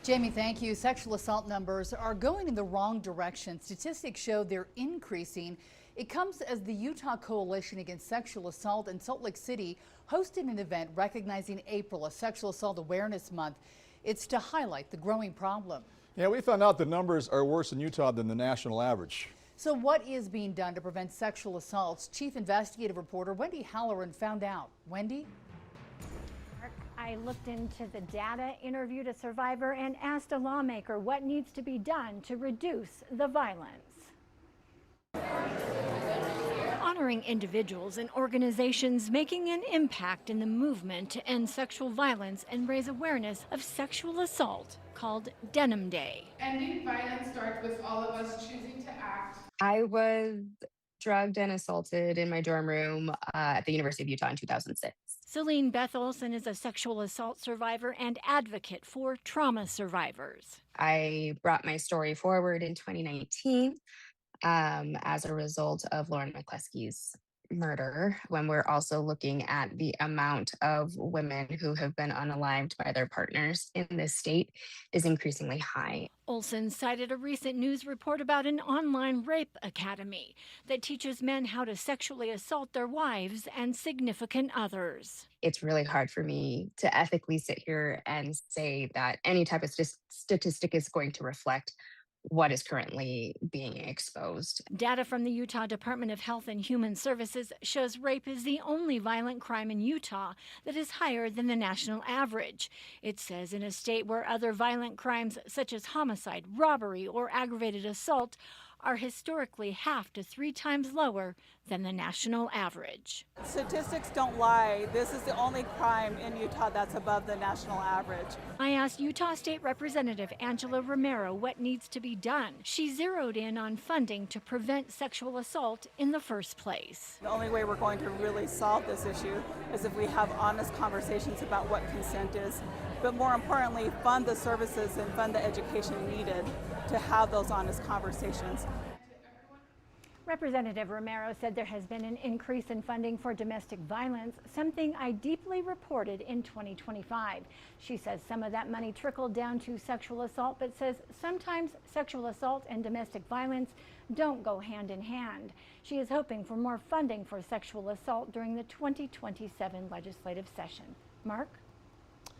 Jamie, thank you. Sexual assault numbers are going in the wrong direction. Statistics show they're increasing. It comes as the Utah Coalition Against Sexual Assault in Salt Lake City hosted an event recognizing April as Sexual Assault Awareness Month. It's to highlight the growing problem. Yeah, we found out the numbers are worse in Utah than the national average. So what is being done to prevent sexual assaults? Chief investigative reporter Wendy Halloran found out. Wendy? I looked into the data, interviewed a survivor, and asked a lawmaker what needs to be done to reduce the violence. Honoring individuals and organizations making an impact in the movement to end sexual violence and raise awareness of sexual assault, called Denim Day. Ending violence starts with all of us choosing to act. I was drugged and assaulted in my dorm room at the University of Utah in 2006. Celine Beth Olson is a sexual assault survivor and advocate for trauma survivors. I brought my story forward in 2019 as a result of Lauren McCluskey's murder, when we're also looking at the amount of women who have been unalived by their partners in this state is increasingly high. Olson cited a recent news report about an online rape academy that teaches men how to sexually assault their wives and significant others. It's really hard for me to ethically sit here and say that any type of statistic is going to reflect what is currently being exposed. Data from the Utah Department of Health and Human Services shows rape is the only violent crime in Utah that is higher than the national average. It says in a state where other violent crimes such as homicide, robbery, or aggravated assault are historically 1/2 to 3 times lower than the national average. Statistics don't lie. This is the only crime in Utah that's above the national average. I asked Utah State Representative Angela Romero what needs to be done. She zeroed in on funding to prevent sexual assault in the first place. The only way we're going to really solve this issue is if we have honest conversations about what consent is, but more importantly, fund the services and fund the education needed to have those honest conversations. Representative Romero said there has been an increase in funding for domestic violence, something I deeply reported in 2025. She says some of that money trickled down to sexual assault, but says sometimes sexual assault and domestic violence don't go hand in hand. She is hoping for more funding for sexual assault during the 2027 legislative session. Mark?